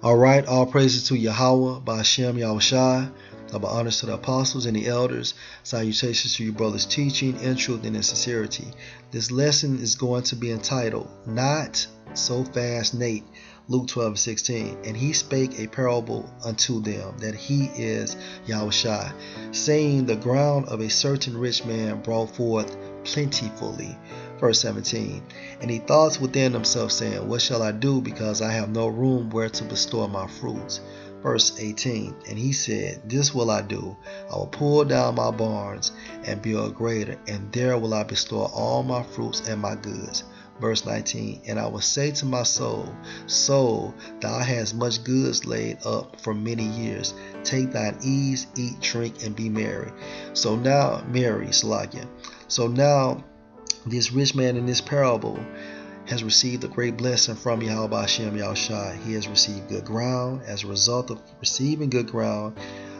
All right, all praises to Yahweh, by Hashem Yahushai, double honors to the apostles and the elders, salutations to you brothers teaching in truth and in sincerity. This lesson is going to be entitled, Not So Fast, Nate, Luke 12:16. And he spake a parable unto them, that he is Yahushai, saying, The ground of a certain rich man brought forth plentifully. Verse 17. And he thought within himself, saying, What shall I do, because I have no room where to bestow my fruits? Verse 18. And he said, This will I do. I will pull down my barns and build greater, and there will I bestow all my fruits and my goods. Verse 19. And I will say to my soul, Soul, thou hast much goods laid up for many years. Take thine ease, eat, drink, and be merry. So now, Salakia. So now, this rich man in this parable has received a great blessing from Yahweh Hashem Yahushai. He has received good ground. As a result of receiving good ground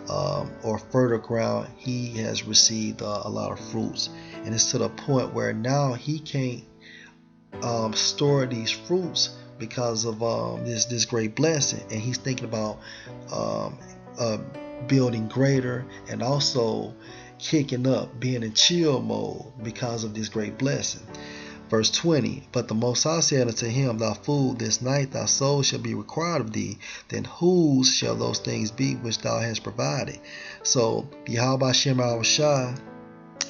or fertile ground, he has received a lot of fruits. And it's to the point where now he can't store these fruits because of this great blessing. And he's thinking about building greater and also kicking up, being in chill mode because of this great blessing. Verse 20. But the Most High said unto him, Thou fool, this night thy soul shall be required of thee. Then whose shall those things be which thou hast provided? So Yahweh Hashem Yahushai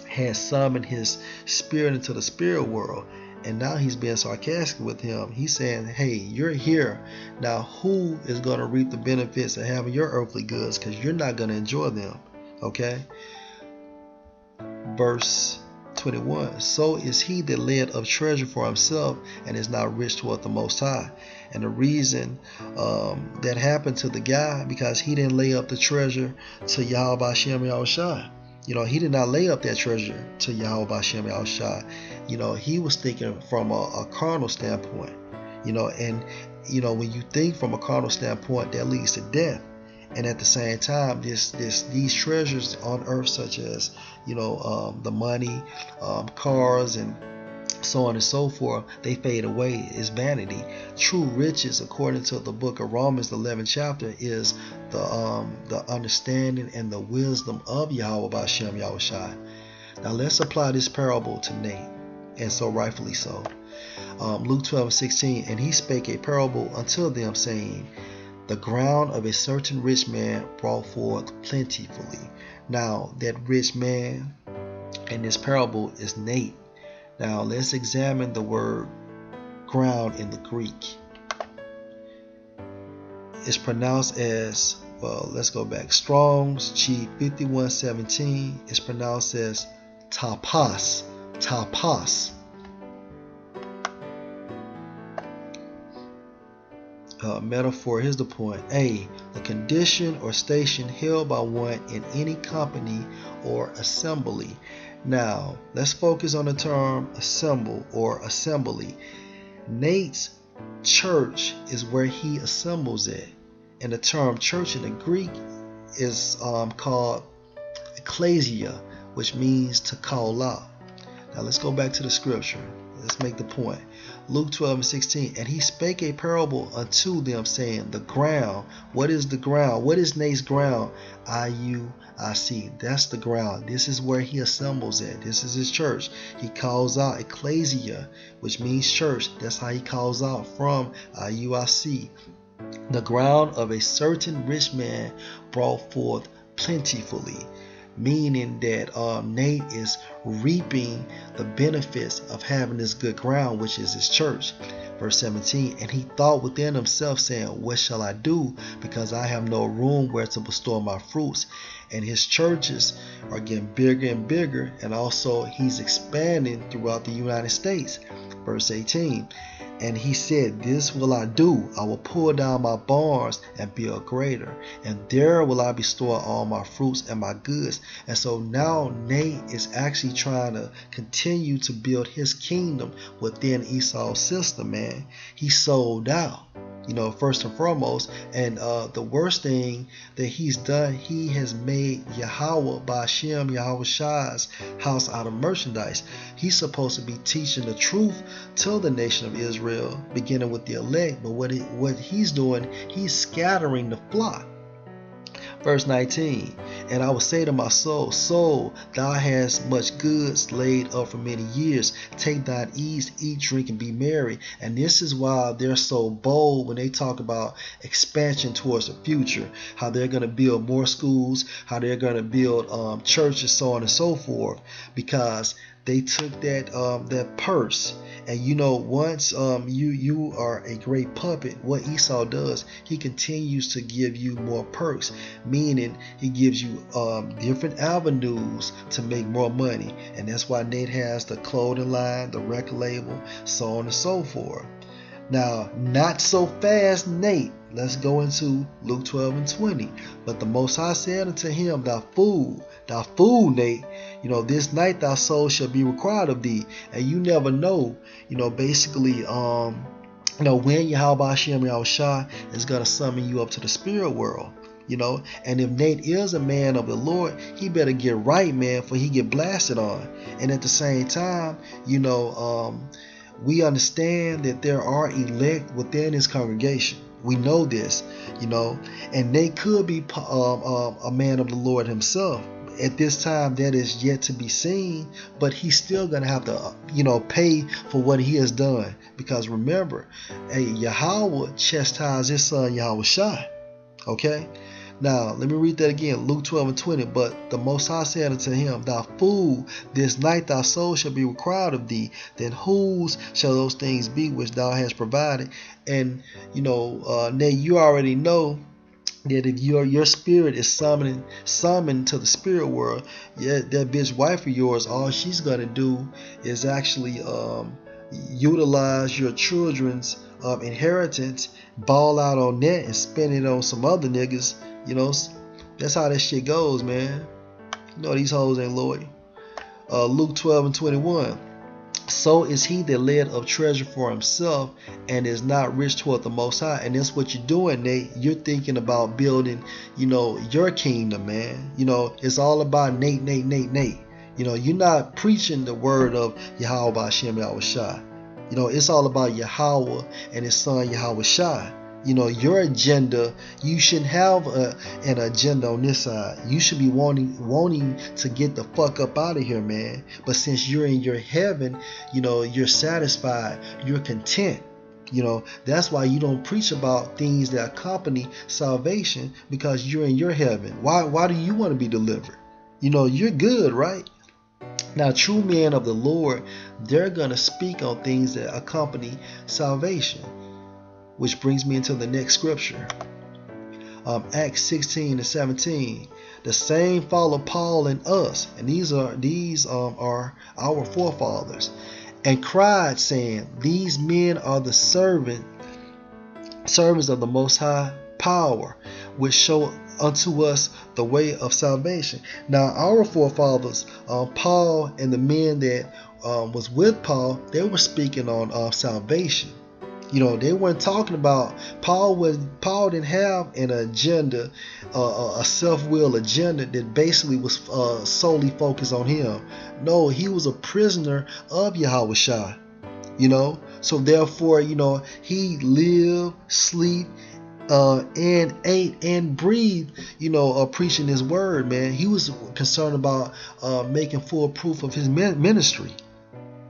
has summoned his spirit into the spirit world, and now he's being sarcastic with him. He's saying, hey, you're here. Now who is going to reap the benefits of having your earthly goods? Because you're not going to enjoy them. Okay? Verse 21. So is he that laid up treasure for himself and is not rich toward the Most High. And the reason that happened to the guy, because he didn't lay up the treasure to Yahweh Hashem Yahushai. He did not lay up that treasure to Yahweh Hashem Yahushai. He was thinking from a carnal standpoint. And when you think from a carnal standpoint, that leads to death. And at the same time, these treasures on earth, such as the money, cars, and so on and so forth, they fade away. It's vanity. True riches, according to the book of Romans, the 11th chapter, is the understanding and the wisdom of Yahweh Hashem Yahushai. Now let's apply this parable to Nate, and so rightfully so. Luke 12:16. And he spake a parable unto them, saying, The ground of a certain rich man brought forth plentifully. Now, that rich man in this parable is Nate. Now, let's examine the word ground in the Greek. It's pronounced as, well, let's go back. Strong's G 5117 is pronounced as tapas. Tapas. Metaphor, here's the point. A, the condition or station held by one in any company or assembly. Now, let's focus on the term assemble or assembly. Nate's church is where he assembles at. And the term church in the Greek is called ecclesia, which means to call out. Now, let's go back to the scripture. Let's make the point. Luke 12:16. And he spake a parable unto them, saying, The ground. What is the ground? What is Nate's ground? IUIC. That's the ground. This is where he assembles at. This is his church. He calls out ecclesia, which means church. That's how he calls out from IUIC. The ground of a certain rich man brought forth plentifully. Meaning that Nate is reaping the benefits of having this good ground, which is his church. Verse 17. And he thought within himself, saying, What shall I do, because I have no room where to bestow my fruits? And his churches are getting bigger and bigger, and also he's expanding throughout the United States. Verse 18. And he said, This will I do. I will pull down my barns and build greater, and there will I bestow all my fruits and my goods. And so now Nate is actually trying to continue to build his kingdom within Esau's system, man. He sold out. first and foremost. And the worst thing that he's done, he has made Yahweh Ba'Shem, Yahweh Shai's house out of merchandise. He's supposed to be teaching the truth to the nation of Israel, beginning with the elect. But what he's doing, he's scattering the flock. Verse 19, and I will say to my soul, soul, thou hast much goods laid up for many years. Take thine ease, eat, drink, and be merry. And this is why they're so bold when they talk about expansion towards the future, how they're going to build more schools, how they're going to build churches, so on and so forth, because they took that purse. And once you are a great puppet, what Esau does, he continues to give you more perks, meaning he gives you different avenues to make more money. And that's why Nate has the clothing line, the record label, so on and so forth. Now, not so fast, Nate. Let's go into Luke 12 and 20. But the Most High said unto him, thou fool, Nate, this night thy soul shall be required of thee. And you never know, basically, when Yahweh Hashem Yahweh Shai is going to summon you up to the spirit world. And if Nate is a man of the Lord, he better get right, man, for he get blasted on. And at the same time, we understand that there are elect within his congregation. We know this, and Nate could be a man of the Lord himself. At this time, that is yet to be seen, but he's still going to have to, pay for what he has done. Because remember, Yahweh chastised his son Yahweh Shai. Okay? Now, let me read that again. Luke 12 and 20. But the Most High said unto him, thou fool, this night thy soul shall be required of thee. Then whose shall those things be which thou hast provided? And, Nate, you already know that if your spirit is summoned to the spirit world, that bitch wife of yours, all she's going to do is actually utilize your children's inheritance, ball out on that, and spend it on some other niggas. That's how that shit goes, man. These hoes ain't loyal. Luke 12 and 21. So is he that laid up treasure for himself and is not rich toward the Most High. And that's what you're doing, Nate. You're thinking about building, your kingdom, man. It's all about Nate. You're not preaching the word of Yahweh Ba'Shem Yahweh Shai. It's all about Yahweh and his son Yahweh Shai. Your agenda, you shouldn't have an agenda on this side. You should be wanting to get the fuck up out of here, man. But since you're in your heaven, you're satisfied, you're content. That's why you don't preach about things that accompany salvation, because you're in your heaven. Why do you want to be delivered? You're good, right? Now, true men of the Lord, they're going to speak on things that accompany salvation. Which brings me into the next scripture. Acts 16 and 17. The same followed Paul and us, and these are our forefathers, and cried, saying, these men are the servants of the Most High power, which show unto us the way of salvation. Now, our forefathers, Paul and the men that was with Paul, they were speaking on salvation. They weren't talking about Paul didn't have an agenda, a self-will agenda that basically was solely focused on him. No, he was a prisoner of Yahweh Shai. So therefore, he lived, sleep, and ate and breathed, preaching his word, man. He was concerned about making full proof of his ministry.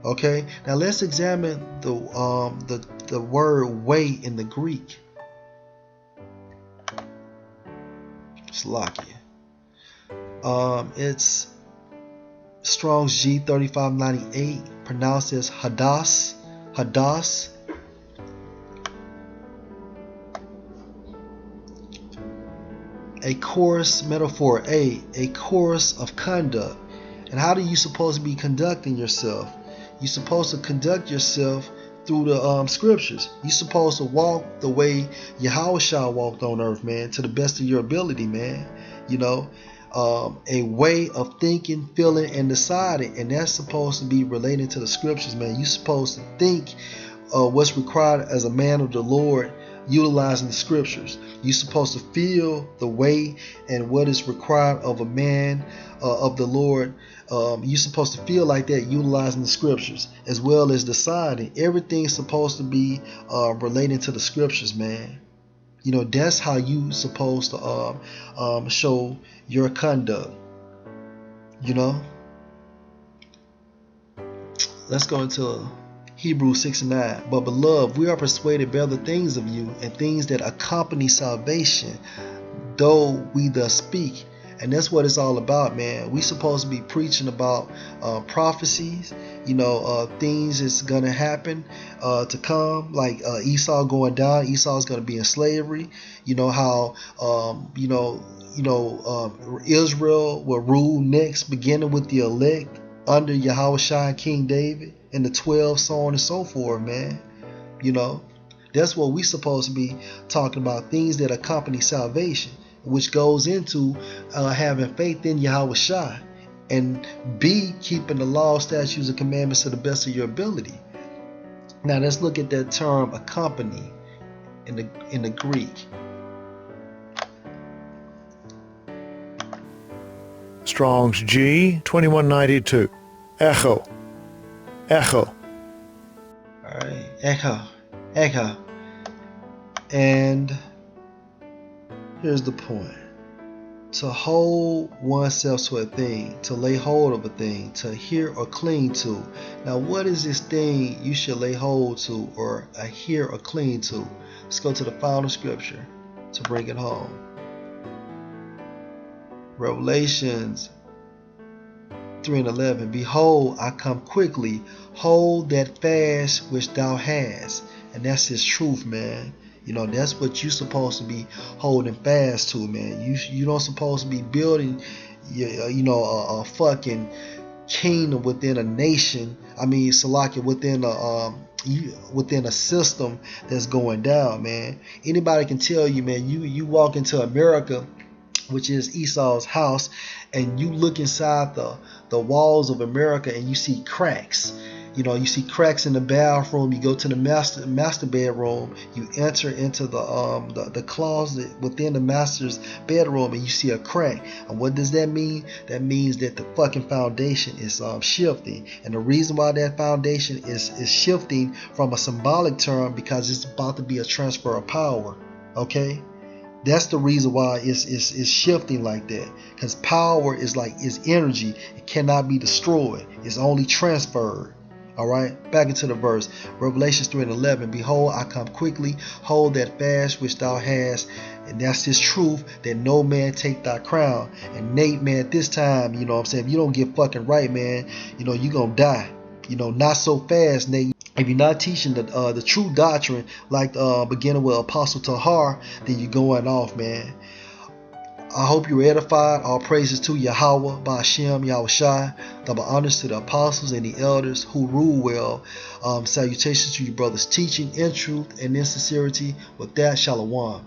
Okay, now let's examine the word way in the Greek. Slakia. It's Strong's G 3598, pronounced as hadas. A course metaphor, a course of conduct. And how do you supposed to be conducting yourself? You're supposed to conduct yourself through the scriptures. You're supposed to walk the way Yahweh Shai walked on earth, man, to the best of your ability, man. A way of thinking, feeling, and deciding, and that's supposed to be related to the scriptures, man. You're supposed to think what's required as a man of the Lord utilizing the scriptures. You're supposed to feel the way and what is required of a man of the Lord. You're supposed to feel like that, utilizing the scriptures, as well as deciding. Everything's supposed to be relating to the scriptures, man. You know, that's how you supposed to show your conduct. You know, let's go into Hebrews 6:9. But beloved, we are persuaded better things of you, and things that accompany salvation, though we thus speak. And that's what it's all about, man. We supposed to be preaching about prophecies, things that's gonna happen to come, like Esau going down. Esau's gonna be in slavery. You know how Israel will rule next, beginning with the elect under Yahushua and King David and the 12, so on and so forth, man. That's what we supposed to be talking about, things that accompany salvation, which goes into having faith in Yahushua, and B, keeping the law, statutes, and commandments to the best of your ability. Now let's look at that term accompany in the Greek. Strong's G 2192. Echo. All right, echo. And here's the point. To hold oneself to a thing, to lay hold of a thing, to adhere or cling to. Now, what is this thing you should lay hold to or adhere or cling to? Let's go to the final scripture to bring it home. Revelations 3:11. Behold, I come quickly. Hold that fast which thou hast. And that's his truth, man. That's what you're supposed to be holding fast to, man. You don't supposed to be building a fucking kingdom within a nation. Salakia, within a system that's going down, man. Anybody can tell you, man, you walk into America, which is Esau's house, and you look inside the walls of America and you see cracks. You see cracks in the bathroom. You go to the master bedroom. You enter into the closet within the master's bedroom, and you see a crack. And what does that mean? That means that the fucking foundation is shifting. And the reason why that foundation is shifting from a symbolic term, because it's about to be a transfer of power. Okay. That's the reason why it's shifting like that. Because power is energy. It cannot be destroyed. It's only transferred. All right, back into the verse. Revelations 3:11. Behold, I come quickly. Hold that fast which thou hast. And that's his truth, that no man take thy crown. And Nate, man, at this time, if you don't get fucking right, man, you're going to die. Not so fast, Nate. If you're not teaching the true doctrine, like beginning with Apostle Tahar, then you're going off, man. I hope you're edified. All praises to Yahweh, Ba'ashem, Yahushai. Double honors to the apostles and the elders who rule well. Salutations to you brothers teaching in truth and in sincerity. With that, Shalom.